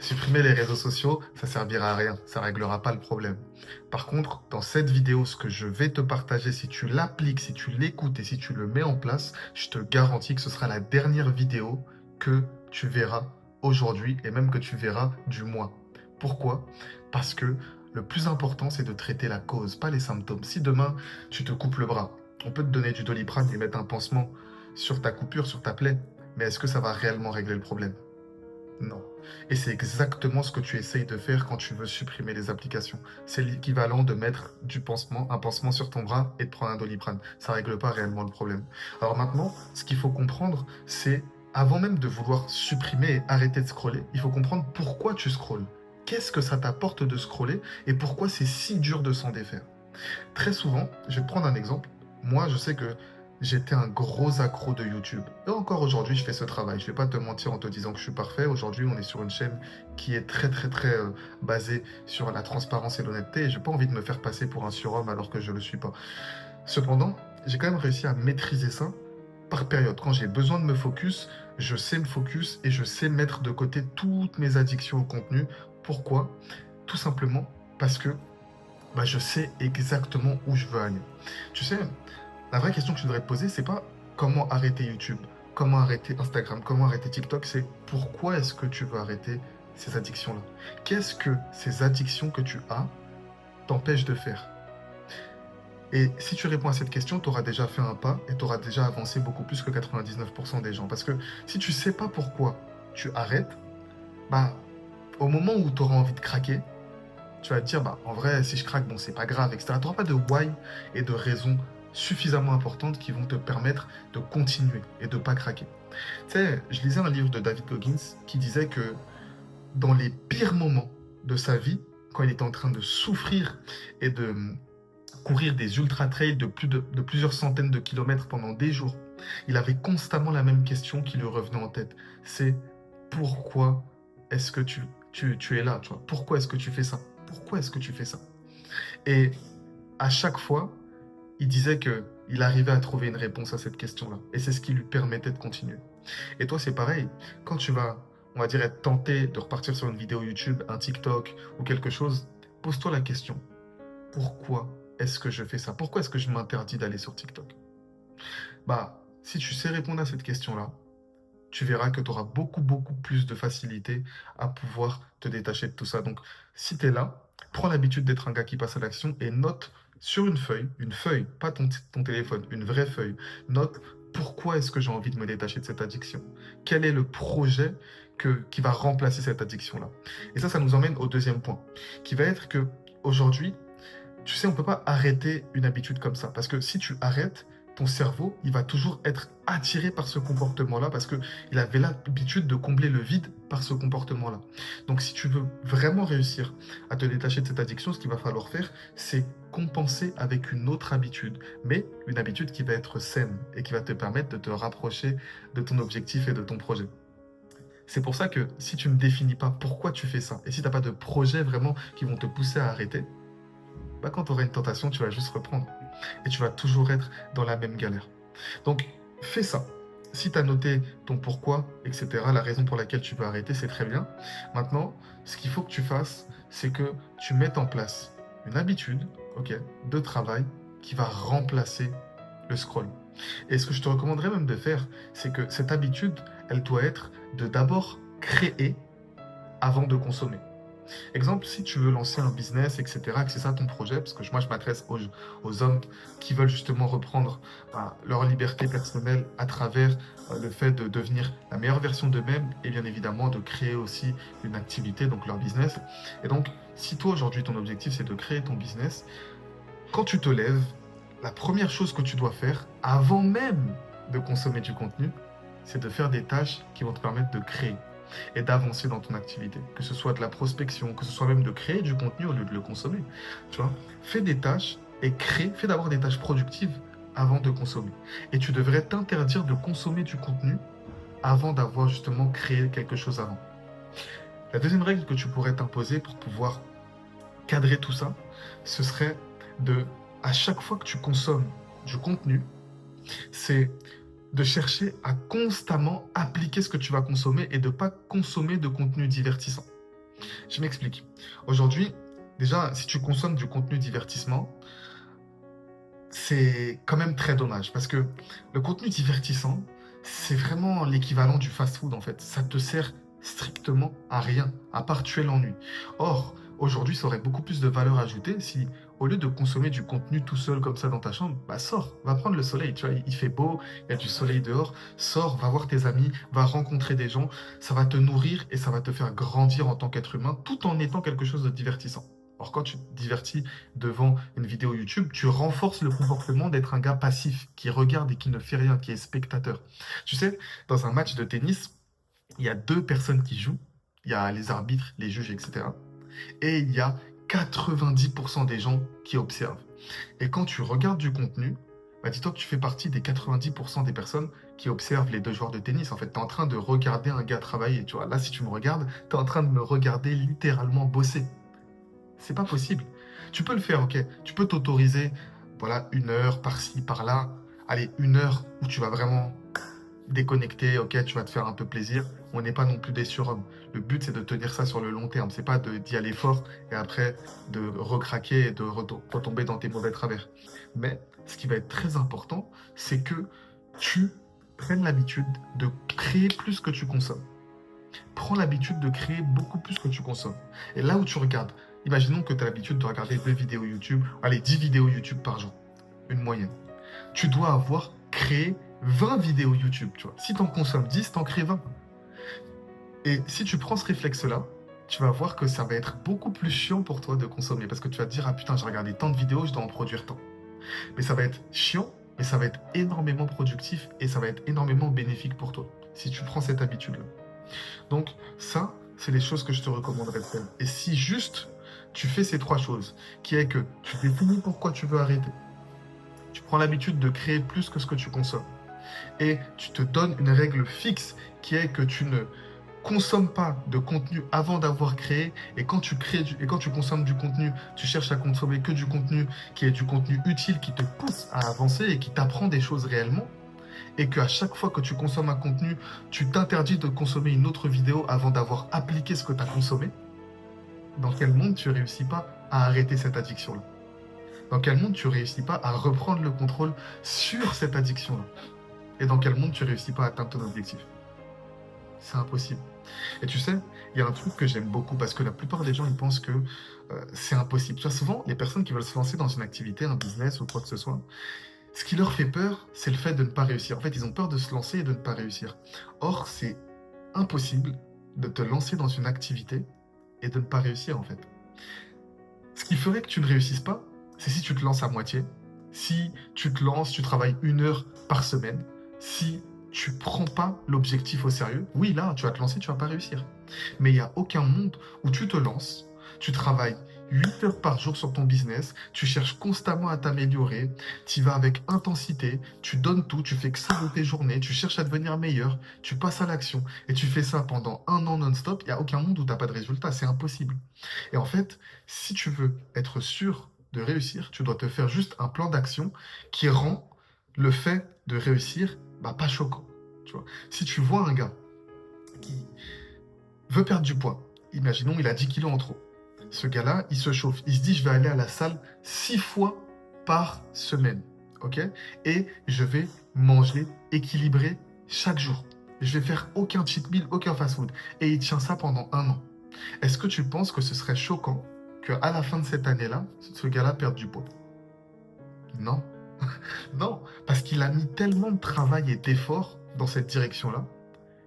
Supprimer les réseaux sociaux, ça servira à rien, ça réglera pas le problème. Par contre, dans cette vidéo, ce que je vais te partager, si tu l'appliques, si tu l'écoutes et si tu le mets en place, je te garantis que ce sera la dernière vidéo que tu verras aujourd'hui et même que tu verras du mois. Pourquoi? Parce que le plus important, c'est de traiter la cause, pas les symptômes. Si demain, tu te coupes le bras, on peut te donner du Doliprane et mettre un pansement sur ta coupure, sur ta plaie, mais est-ce que ça va réellement régler le problème? Non. Et c'est exactement ce que tu essayes de faire quand tu veux supprimer les applications. C'est l'équivalent de mettre un pansement sur ton bras et de prendre un Doliprane. Ça règle pas réellement le problème. Alors maintenant, ce qu'il faut comprendre, c'est avant même de vouloir supprimer et arrêter de scroller, il faut comprendre pourquoi tu scrolles. Qu'est-ce que ça t'apporte de scroller et pourquoi c'est si dur de s'en défaire. Très souvent, je vais te prendre un exemple. Moi, je sais que j'étais un gros accro de YouTube. Et encore aujourd'hui, je fais ce travail. Je ne vais pas te mentir en te disant que je suis parfait. Aujourd'hui, on est sur une chaîne qui est très basée sur la transparence et l'honnêteté. Et je n'ai pas envie de me faire passer pour un surhomme alors que je ne le suis pas. Cependant, j'ai quand même réussi à maîtriser ça par période. Quand j'ai besoin de me focus, je sais me focus et je sais mettre de côté toutes mes addictions au contenu. Pourquoi? Tout simplement parce que je sais exactement où je veux aller. Tu sais, la vraie question que je devrais te poser, c'est pas comment arrêter YouTube, comment arrêter Instagram, comment arrêter TikTok, c'est pourquoi est-ce que tu veux arrêter ces addictions-là? Qu'est-ce que ces addictions que tu as t'empêchent de faire? Et si tu réponds à cette question, tu auras déjà fait un pas et tu auras déjà avancé beaucoup plus que 99% des gens. Parce que si tu sais pas pourquoi tu arrêtes, bah, au moment où tu auras envie de craquer, tu vas te dire, en vrai, si je craque, bon, c'est pas grave, etc. Tu n'auras pas de why et de raisons suffisamment importantes qui vont te permettre de continuer et de ne pas craquer. Tu sais, je lisais un livre de David Goggins qui disait que dans les pires moments de sa vie, quand il était en train de souffrir et de courir des ultra-trails de plusieurs centaines de kilomètres pendant des jours, il avait constamment la même question qui lui revenait en tête. C'est pourquoi est-ce que tu es là, tu vois? Pourquoi est-ce que tu fais ça? Pourquoi est-ce que tu fais ça? Et à chaque fois, il disait que il arrivait à trouver une réponse à cette question-là. Et c'est ce qui lui permettait de continuer. Et toi, c'est pareil. Quand tu vas, on va dire, être tenté de repartir sur une vidéo YouTube, un TikTok ou quelque chose, pose-toi la question. Pourquoi est-ce que je fais ça? Pourquoi est-ce que je m'interdis d'aller sur TikTok? Si tu sais répondre à cette question-là, tu verras que tu auras beaucoup plus de facilité à pouvoir te détacher de tout ça. Donc, si tu es là, prends l'habitude d'être un gars qui passe à l'action et note sur une feuille, pas ton téléphone, une vraie feuille, note pourquoi est-ce que j'ai envie de me détacher de cette addiction? Quel est le projet qui va remplacer cette addiction-là? Et ça nous emmène au deuxième point, qui va être que aujourd'hui, tu sais, on ne peut pas arrêter une habitude comme ça. Parce que si tu arrêtes, ton cerveau, il va toujours être attiré par ce comportement-là parce qu'il avait l'habitude de combler le vide par ce comportement-là. Donc, si tu veux vraiment réussir à te détacher de cette addiction, ce qu'il va falloir faire, c'est compenser avec une autre habitude, mais une habitude qui va être saine et qui va te permettre de te rapprocher de ton objectif et de ton projet. C'est pour ça que si tu ne définis pas pourquoi tu fais ça et si tu n'as pas de projet vraiment qui vont te pousser à arrêter, quand tu auras une tentation, tu vas juste reprendre. Et tu vas toujours être dans la même galère. Donc, fais ça. Si tu as noté ton pourquoi, etc., la raison pour laquelle tu veux arrêter, c'est très bien. Maintenant, ce qu'il faut que tu fasses, c'est que tu mettes en place une habitude, ok, de travail qui va remplacer le scroll. Et ce que je te recommanderais même de faire, c'est que cette habitude, elle doit être de d'abord créer avant de consommer. Exemple, si tu veux lancer un business, etc., que c'est ça ton projet, parce que moi je m'adresse aux hommes qui veulent justement reprendre leur liberté personnelle à travers le fait de devenir la meilleure version d'eux-mêmes et bien évidemment de créer aussi une activité, donc leur business. Et donc, si toi aujourd'hui ton objectif c'est de créer ton business, quand tu te lèves, la première chose que tu dois faire, avant même de consommer du contenu, c'est de faire des tâches qui vont te permettre de créer et d'avancer dans ton activité. Que ce soit de la prospection, que ce soit même de créer du contenu au lieu de le consommer. Tu vois, fais des tâches et fais d'abord des tâches productives avant de consommer. Et tu devrais t'interdire de consommer du contenu avant d'avoir justement créé quelque chose avant. La deuxième règle que tu pourrais t'imposer pour pouvoir cadrer tout ça, ce serait de, à chaque fois que tu consommes du contenu, c'est de chercher à constamment appliquer ce que tu vas consommer et de ne pas consommer de contenu divertissant. Je m'explique. Aujourd'hui, déjà, si tu consommes du contenu divertissement, c'est quand même très dommage parce que le contenu divertissant, c'est vraiment l'équivalent du fast-food en fait. Ça te sert strictement à rien, à part tuer l'ennui. Or, aujourd'hui, ça aurait beaucoup plus de valeur ajoutée si, au lieu de consommer du contenu tout seul comme ça dans ta chambre, bah sors, va prendre le soleil. Tu vois, il fait beau, il y a du soleil dehors. Sors, va voir tes amis, va rencontrer des gens. Ça va te nourrir et ça va te faire grandir en tant qu'être humain, tout en étant quelque chose de divertissant. Or, quand tu te divertis devant une vidéo YouTube, tu renforces le comportement d'être un gars passif, qui regarde et qui ne fait rien, qui est spectateur. Tu sais, dans un match de tennis, il y a deux personnes qui jouent. Il y a les arbitres, les juges, etc. Et il y a 90% des gens qui observent. Et quand tu regardes du contenu, bah dis-toi que tu fais partie des 90% des personnes qui observent les deux joueurs de tennis. En fait, tu es en train de regarder un gars travailler. Tu vois, là, si tu me regardes, tu es en train de me regarder littéralement bosser. C'est pas possible. Tu peux le faire, ok. Tu peux t'autoriser, voilà, 1 heure par-ci, par-là. Allez, 1 heure où tu vas vraiment déconnecter, ok, tu vas te faire un peu plaisir. On n'est pas non plus des surhommes. Le but, c'est de tenir ça sur le long terme. C'est pas d'y aller fort et après de recraquer et de retomber dans tes mauvais travers. Mais ce qui va être très important, c'est que tu prennes l'habitude de créer plus que tu consommes. Prends l'habitude de créer beaucoup plus que tu consommes. Et là où tu regardes, imaginons que tu as l'habitude de regarder 2 vidéos YouTube, allez, 10 vidéos YouTube par jour, une moyenne. Tu dois avoir créé 20 vidéos YouTube, tu vois. Si tu en consommes 10, tu en crées 20. Et si tu prends ce réflexe-là, tu vas voir que ça va être beaucoup plus chiant pour toi de consommer. Parce que tu vas te dire, ah putain, j'ai regardé tant de vidéos, je dois en produire tant. Mais ça va être chiant, mais ça va être énormément productif et ça va être énormément bénéfique pour toi. Si tu prends cette habitude-là. Donc ça, c'est les choses que je te recommanderais de faire. Et si juste tu fais ces 3 choses, qui est que tu définis pourquoi tu veux arrêter, tu prends l'habitude de créer plus que ce que tu consommes, et tu te donnes une règle fixe qui est que tu ne consommes pas de contenu avant d'avoir créé, et quand tu crées et quand tu consommes du contenu, tu cherches à consommer que du contenu qui est du contenu utile, qui te pousse à avancer et qui t'apprend des choses réellement, et qu'à chaque fois que tu consommes un contenu, tu t'interdis de consommer une autre vidéo avant d'avoir appliqué ce que tu as consommé, dans quel monde tu réussis pas à arrêter cette addiction-là? Dans quel monde tu réussis pas à reprendre le contrôle sur cette addiction-là? Et dans quel monde tu réussis pas à atteindre ton objectif? C'est impossible. Et tu sais, il y a un truc que j'aime beaucoup parce que la plupart des gens, ils pensent que c'est impossible. Tu vois, souvent, les personnes qui veulent se lancer dans une activité, un business ou quoi que ce soit, ce qui leur fait peur, c'est le fait de ne pas réussir. En fait, ils ont peur de se lancer et de ne pas réussir. Or, c'est impossible de te lancer dans une activité et de ne pas réussir, en fait. Ce qui ferait que tu ne réussisses pas, c'est si tu te lances à moitié, si tu te lances, tu travailles 1 heure par semaine, si tu prends pas l'objectif au sérieux, oui, là, tu vas te lancer, tu vas pas réussir. Mais il n'y a aucun monde où tu te lances, tu travailles 8 heures par jour sur ton business, tu cherches constamment à t'améliorer, tu y vas avec intensité, tu donnes tout, tu fais que ça de tes journées, tu cherches à devenir meilleur, tu passes à l'action, et tu fais ça pendant 1 an non-stop, il n'y a aucun monde où tu n'as pas de résultat, c'est impossible. Et en fait, si tu veux être sûr de réussir, tu dois te faire juste un plan d'action qui rend le fait de réussir pas choquant. Tu vois. Si tu vois un gars qui veut perdre du poids, imaginons il a 10 kilos en trop. Ce gars-là, il se chauffe. Il se dit, je vais aller à la salle 6 fois par semaine. Ok? Et je vais manger équilibré chaque jour. Je vais faire aucun cheat meal, aucun fast-food. Et il tient ça pendant 1 an. Est-ce que tu penses que ce serait choquant qu'à la fin de cette année-là, ce gars-là perde du poids? Non. Non, parce qu'il a mis tellement de travail et d'effort dans cette direction-là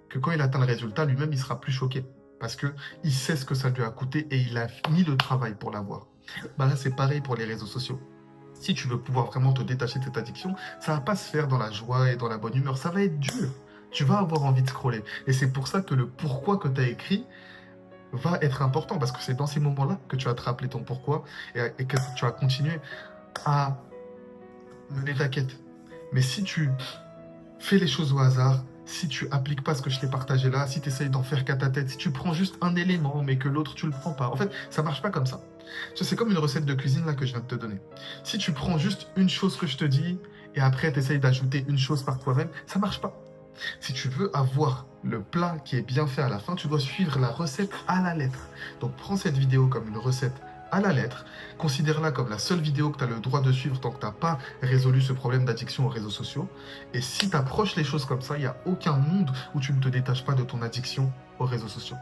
que quand il atteint le résultat, lui-même, il sera plus choqué. Parce qu'il sait ce que ça lui a coûté et il a mis le travail pour l'avoir. Là, c'est pareil pour les réseaux sociaux. Si tu veux pouvoir vraiment te détacher de cette addiction, ça ne va pas se faire dans la joie et dans la bonne humeur. Ça va être dur. Tu vas avoir envie de scroller. Et c'est pour ça que le pourquoi que tu as écrit va être important. Parce que c'est dans ces moments-là que tu vas te rappeler ton pourquoi et que tu vas continuer à mener ta quête. Mais si tu fais les choses au hasard, si tu appliques pas ce que je t'ai partagé là, si tu essayes d'en faire qu'à ta tête, si tu prends juste un élément mais que l'autre tu le prends pas, en fait ça marche pas comme ça. C'est comme une recette de cuisine là que je viens de te donner. Si tu prends juste une chose que je te dis et après tu essayes d'ajouter une chose par toi-même, ça marche pas. Si tu veux avoir le plat qui est bien fait à la fin, tu dois suivre la recette à la lettre. Donc prends cette vidéo comme une recette à la lettre, considère-la comme la seule vidéo que tu as le droit de suivre tant que tu n'as pas résolu ce problème d'addiction aux réseaux sociaux. Et si tu approches les choses comme ça, il n'y a aucun monde où tu ne te détaches pas de ton addiction aux réseaux sociaux.